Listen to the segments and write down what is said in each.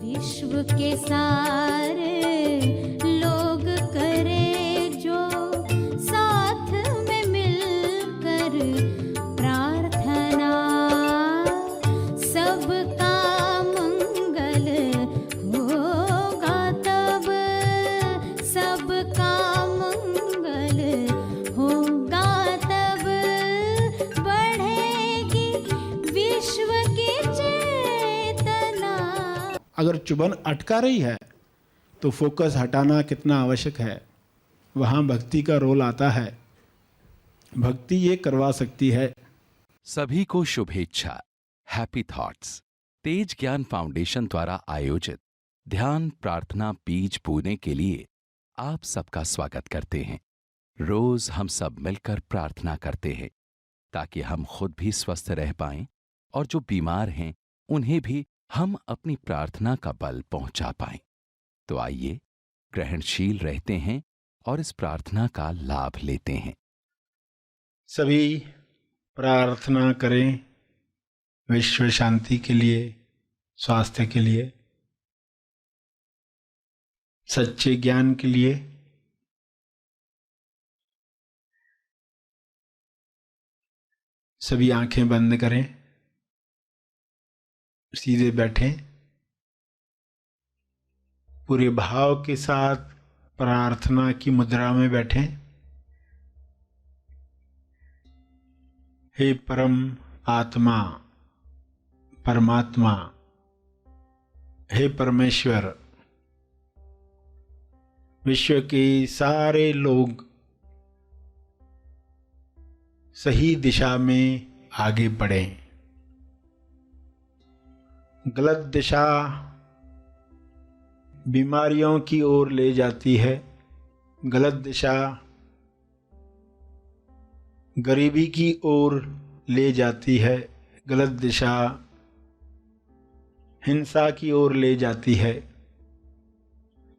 विश्व के सारे लोग करे जो साथ में मिलकर प्रार्थना, सबका मंगल होगा तब, सबका मंगल होगा तब, बढ़ेगी विश्व की चेतना। अगर चुभन अटका रही है तो फोकस हटाना कितना आवश्यक है, वहाँ भक्ति का रोल आता है। भक्ति ये करवा सकती है। सभी को शुभेच्छा। हैप्पी थॉट्स तेज ज्ञान फाउंडेशन द्वारा आयोजित ध्यान प्रार्थना बीज बोने के लिए आप सबका स्वागत करते हैं। रोज हम सब मिलकर प्रार्थना करते हैं ताकि हम खुद भी स्वस्थ रह पाएं और जो बीमार हैं उन्हें भी हम अपनी प्रार्थना का बल पहुंचा पाएं। तो आइए ग्रहणशील रहते हैं और इस प्रार्थना का लाभ लेते हैं। सभी प्रार्थना करें विश्व शांति के लिए, स्वास्थ्य के लिए, सच्चे ज्ञान के लिए। सभी आंखें बंद करें, सीधे बैठें, पूरे भाव के साथ प्रार्थना की मुद्रा में बैठें। हे परम आत्मा, परमात्मा, हे परमेश्वर, विश्व के सारे लोग सही दिशा में आगे बढ़ें। गलत दिशा बीमारियों की ओर ले जाती है, गलत दिशा गरीबी की ओर ले जाती है, गलत दिशा हिंसा की ओर ले जाती है।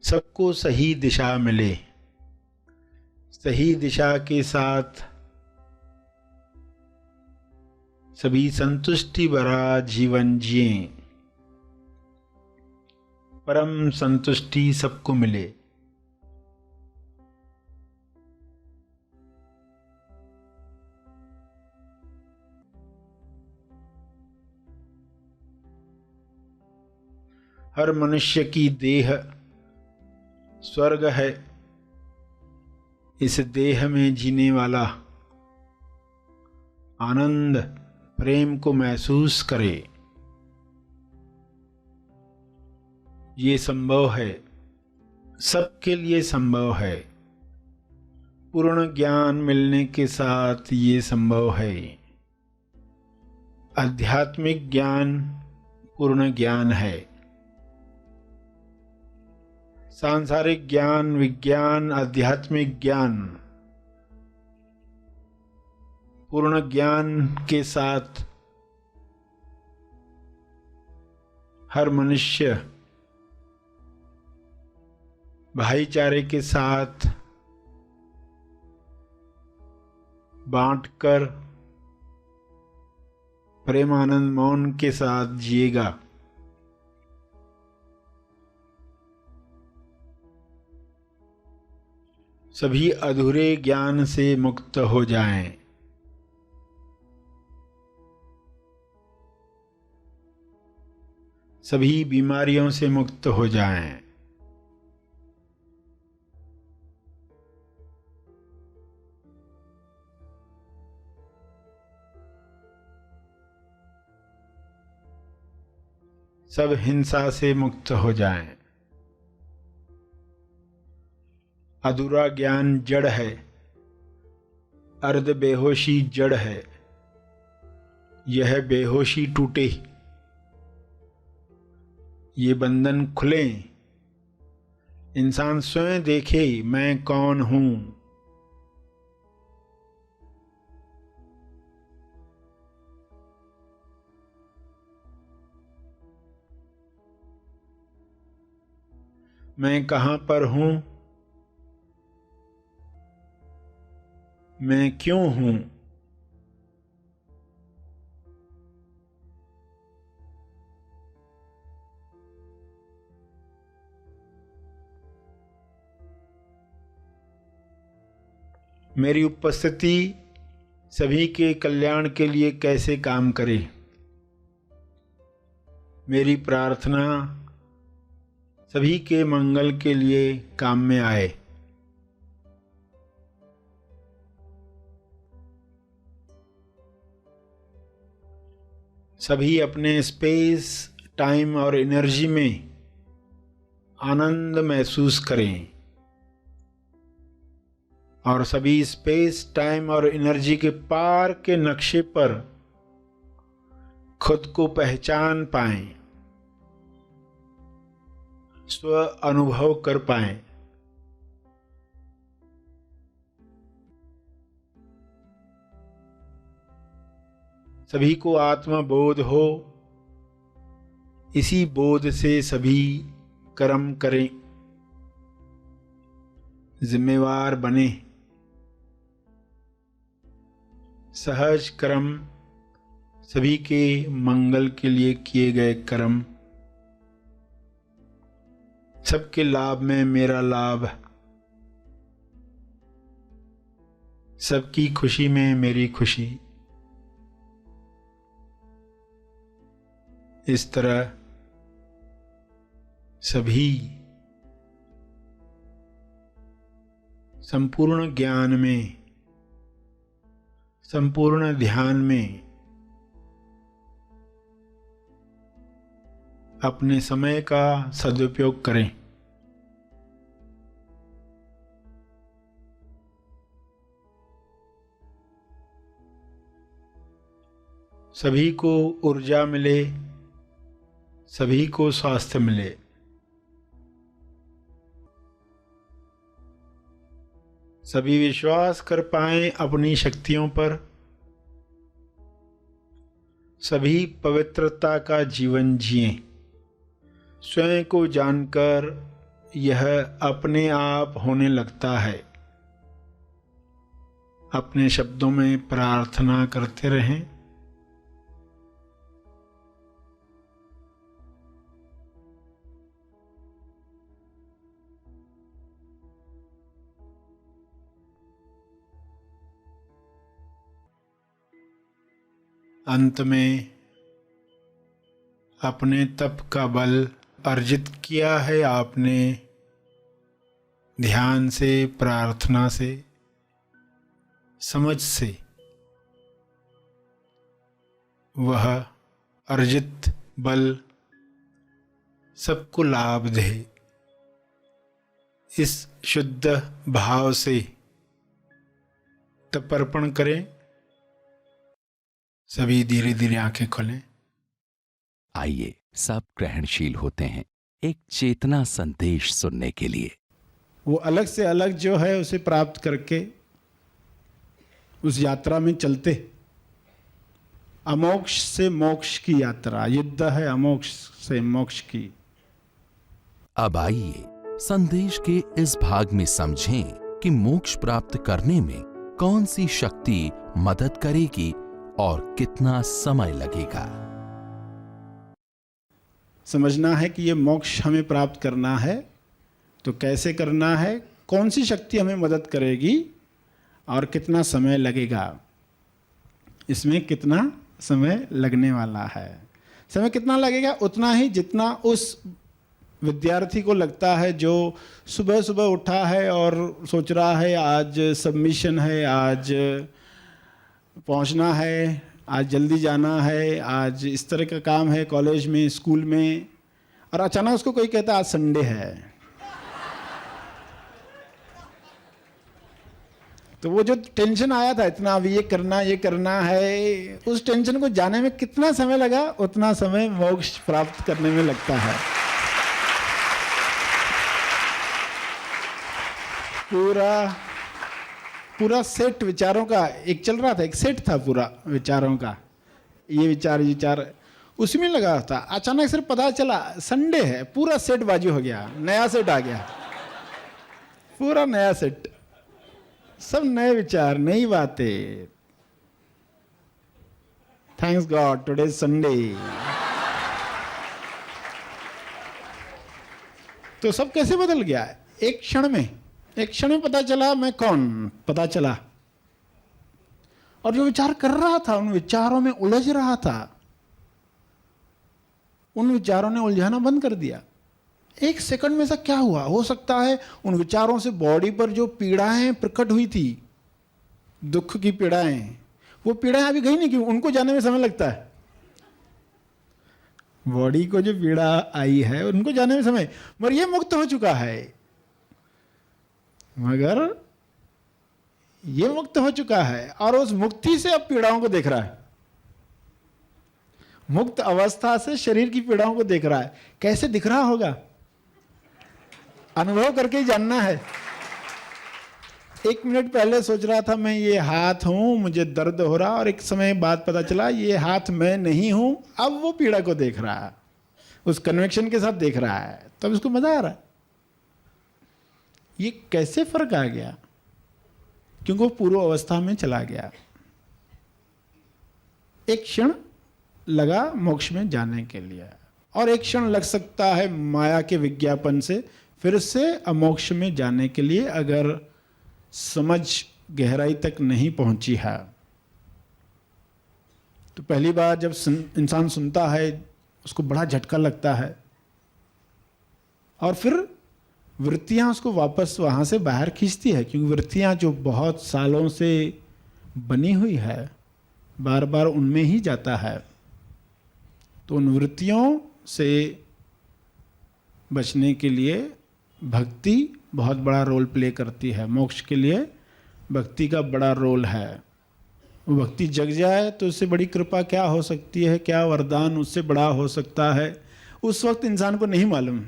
सबको सही दिशा मिले, सही दिशा के साथ सभी संतुष्टि भरा जीवन जिएं, परम संतुष्टि सबको मिले। हर मनुष्य की देह स्वर्ग है। इस देह में जीने वाला आनंद प्रेम को महसूस करे। ये संभव है, सबके लिए संभव है। पूर्ण ज्ञान मिलने के साथ ये संभव है। आध्यात्मिक ज्ञान पूर्ण ज्ञान है। सांसारिक ज्ञान, विज्ञान, आध्यात्मिक ज्ञान पूर्ण ज्ञान के साथ हर मनुष्य भाईचारे के साथ बांटकर प्रेमानंद मौन के साथ जिएगा। सभी अधूरे ज्ञान से मुक्त हो जाएं। सभी बीमारियों से मुक्त हो जाएं। सब हिंसा से मुक्त हो जाएं। अधूरा ज्ञान जड़ है, अर्ध बेहोशी जड़ है। यह बेहोशी टूटे, ये बंधन खुले। इंसान स्वयं देखे मैं कौन हूं। मैं कहां पर हूं, मैं क्यों हूं। मेरी उपस्थिति सभी के कल्याण के लिए कैसे काम करे। मेरी प्रार्थना सभी के मंगल के लिए काम में आए। सभी अपने स्पेस, टाइम और एनर्जी में आनंद महसूस करें और सभी स्पेस, टाइम और एनर्जी के पार के नक्शे पर खुद को पहचान पाएं, स्व अनुभव कर पाएं। सभी को आत्मबोध हो, इसी बोध से सभी कर्म करें, जिम्मेवार बने। सहज कर्म सभी के मंगल के लिए किए गए कर्म, सबके लाभ में मेरा लाभ, सबकी खुशी में मेरी खुशी। इस तरह सभी संपूर्ण ज्ञान में, संपूर्ण ध्यान में अपने समय का सदुपयोग करें। सभी को ऊर्जा मिले, सभी को स्वास्थ्य मिले। सभी विश्वास कर पाएं अपनी शक्तियों पर, सभी पवित्रता का जीवन जिएं। स्वयं को जानकर यह अपने आप होने लगता है। अपने शब्दों में प्रार्थना करते रहें। अंत में अपने तप का बल अर्जित किया है आपने, ध्यान से, प्रार्थना से, समझ से। वह अर्जित बल सबको लाभ दे। इस शुद्ध भाव से तर्पण करें। सभी धीरे धीरे आंखें खोलें। आइए सब ग्रहणशील होते हैं एक चेतना संदेश सुनने के लिए। वो अलग से अलग जो है उसे प्राप्त करके उस यात्रा में चलते। अमोक्ष से मोक्ष की यात्रा, युद्ध है अमोक्ष से मोक्ष की। अब आइए संदेश के इस भाग में समझें कि मोक्ष प्राप्त करने में कौन सी शक्ति मदद करेगी और कितना समय लगेगा। समझना है कि ये मोक्ष हमें प्राप्त करना है तो कैसे करना है, कौन सी शक्ति हमें मदद करेगी और कितना समय लगेगा। इसमें कितना समय लगने वाला है। समय कितना लगेगा? उतना ही जितना उस विद्यार्थी को लगता है जो सुबह सुबह उठा है और सोच रहा है आज सबमिशन है, आज पहुंचना है, आज जल्दी जाना है, आज इस तरह का काम है कॉलेज में, स्कूल में, और अचानक उसको कोई कहता है आज संडे है। तो वो जो टेंशन आया था इतना, अभी ये करना है, उस टेंशन को जाने में कितना समय लगा, उतना समय मोक्ष प्राप्त करने में लगता है। पूरा सेट विचारों का एक चल रहा था, एक सेट था पूरा विचारों का, ये विचार उसी में लगा था। अचानक से पता चला संडे है, पूरा सेट बाजी हो गया, नया सेट आ गया, पूरा नया सेट, सब नए विचार, नई बातें। Thanks God today is Sunday. तो सब कैसे बदल गया एक क्षण में। एक क्षण में पता चला मैं कौन, पता चला। और जो विचार कर रहा था, उन विचारों में उलझ रहा था, उन विचारों ने उलझाना बंद कर दिया। एक सेकंड में ऐसा क्या हुआ? हो सकता है उन विचारों से बॉडी पर जो पीड़ाएं प्रकट हुई थी, दुख की पीड़ाएं, वो पीड़ाएं अभी गई नहीं, क्यों? उनको जाने में समय लगता है। बॉडी को जो पीड़ा आई है उनको जाने में समय, मगर ये मुक्त हो चुका है, मगर ये मुक्त हो चुका है और उस मुक्ति से अब पीड़ाओं को देख रहा है। मुक्त अवस्था से शरीर की पीड़ाओं को देख रहा है। कैसे दिख रहा होगा? अनुभव करके ही जानना है। 1 मिनट पहले सोच रहा था मैं ये हाथ हूं, मुझे दर्द हो रहा, और एक समय बाद पता चला ये हाथ मैं नहीं हूं। अब वो पीड़ा को देख रहा है, उस कन्विक्शन के साथ देख रहा है, तब इसको मजा आ रहा है। ये कैसे फर्क आ गया? क्योंकि वो पूर्व अवस्था में चला गया। एक क्षण लगा मोक्ष में जाने के लिए, और एक क्षण लग सकता है माया के विज्ञापन से फिर से अमोक्ष में जाने के लिए, अगर समझ गहराई तक नहीं पहुंची है। तो पहली बार जब इंसान सुनता है उसको बड़ा झटका लगता है, और फिर वृत्तियां उसको वापस वहां से बाहर खींचती है, क्योंकि वृत्तियां जो बहुत सालों से बनी हुई है, बार बार उनमें ही जाता है। तो उन वृत्तियों से बचने के लिए भक्ति बहुत बड़ा रोल प्ले करती है। मोक्ष के लिए भक्ति का बड़ा रोल है। वो भक्ति जग जाए तो उससे बड़ी कृपा क्या हो सकती है, क्या वरदान उससे बड़ा हो सकता है, उस वक्त इंसान को नहीं मालूम।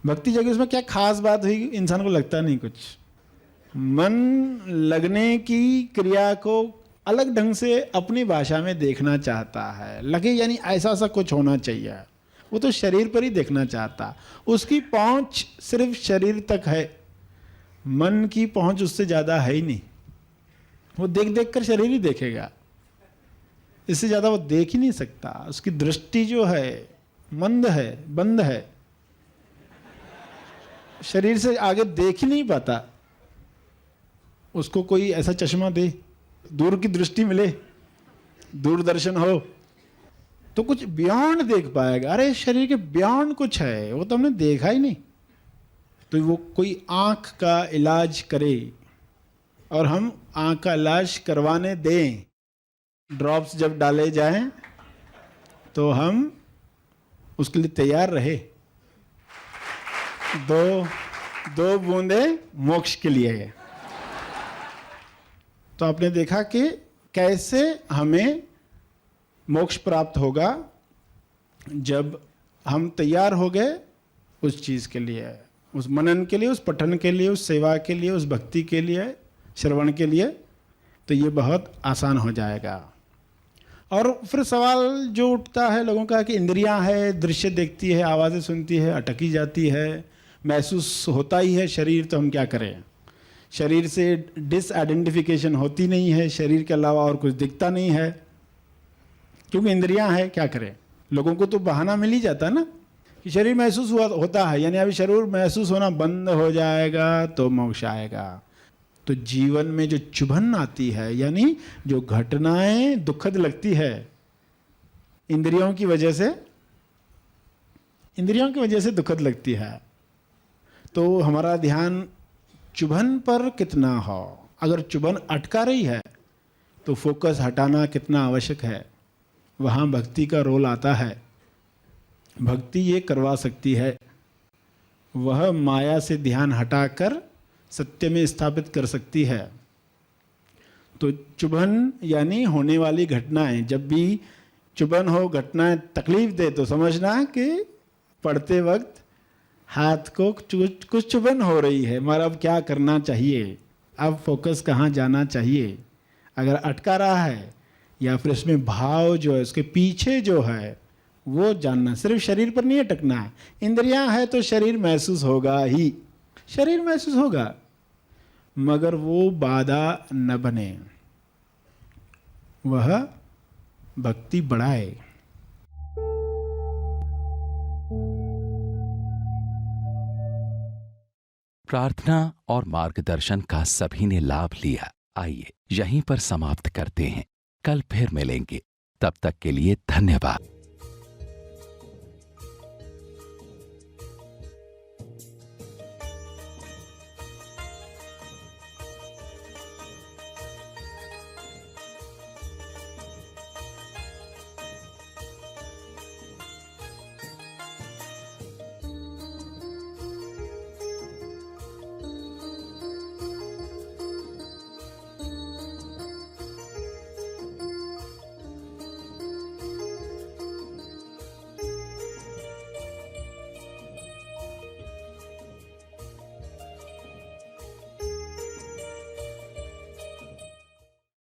भक्ति जगी, उसमें क्या खास बात हुई, इंसान को लगता नहीं कुछ। मन लगने की क्रिया को अलग ढंग से अपनी भाषा में देखना चाहता है। लगे यानी ऐसा सा कुछ होना चाहिए, वो तो शरीर पर ही देखना चाहता। उसकी पहुंच सिर्फ शरीर तक है, मन की पहुंच उससे ज़्यादा है ही नहीं। वो देख देख कर शरीर ही देखेगा, इससे ज़्यादा वो देख ही नहीं सकता। उसकी दृष्टि जो है मंद है, बंद है, शरीर से आगे देख ही नहीं पाता। उसको कोई ऐसा चश्मा दे, दूर की दृष्टि मिले, दूरदर्शन हो, तो कुछ बियॉन्ड देख पाएगा। अरे शरीर के बियॉन्ड कुछ है, वो तो हमने देखा ही नहीं। तो वो कोई आँख का इलाज करे और हम आँख का इलाज करवाने दें, ड्रॉप्स जब डाले जाएं तो हम उसके लिए तैयार रहे। दो बूंदे मोक्ष के लिए। तो आपने देखा कि कैसे हमें मोक्ष प्राप्त होगा जब हम तैयार हो गए उस चीज़ के लिए, उस मनन के लिए, उस पठन के लिए, उस सेवा के लिए, उस भक्ति के लिए, श्रवण के लिए। तो ये बहुत आसान हो जाएगा। और फिर सवाल जो उठता है लोगों का कि इंद्रियां है, दृश्य देखती है, आवाज़ें सुनती है, अटकी जाती है, महसूस होता ही है शरीर, तो हम क्या करें? शरीर से डिसआइडेंटिफिकेशन होती नहीं है, शरीर के अलावा और कुछ दिखता नहीं है, क्योंकि इंद्रियां है। क्या करें? लोगों को तो बहाना मिल ही जाता है ना कि शरीर महसूस होता है, यानी अभी शरीर महसूस होना बंद हो जाएगा तो मोक्ष आएगा। तो जीवन में जो चुभन आती है, यानी जो घटनाएं दुखद लगती है, इंद्रियों की वजह से दुखद लगती है। तो हमारा ध्यान चुभन पर कितना हो। अगर चुभन अटका रही है तो फोकस हटाना कितना आवश्यक है, वहाँ भक्ति का रोल आता है। भक्ति ये करवा सकती है, वह माया से ध्यान हटाकर सत्य में स्थापित कर सकती है। तो चुभन यानी होने वाली घटनाएं, जब भी चुभन हो, घटनाएं तकलीफ दे, तो समझना कि पढ़ते वक्त हाथ को कुछ चुभन हो रही है, मगर अब क्या करना चाहिए, अब फोकस कहाँ जाना चाहिए। अगर अटका रहा है या फिर इसमें भाव जो है, उसके पीछे जो है, वो जानना। सिर्फ शरीर पर नहीं अटकना है। इंद्रियां है तो शरीर महसूस होगा ही, शरीर महसूस होगा, मगर वो बाधा न बने, वह भक्ति बढ़ाए। प्रार्थना और मार्गदर्शन का सभी ने लाभ लिया। आइए यहीं पर समाप्त करते हैं, कल फिर मिलेंगे। तब तक के लिए धन्यवाद।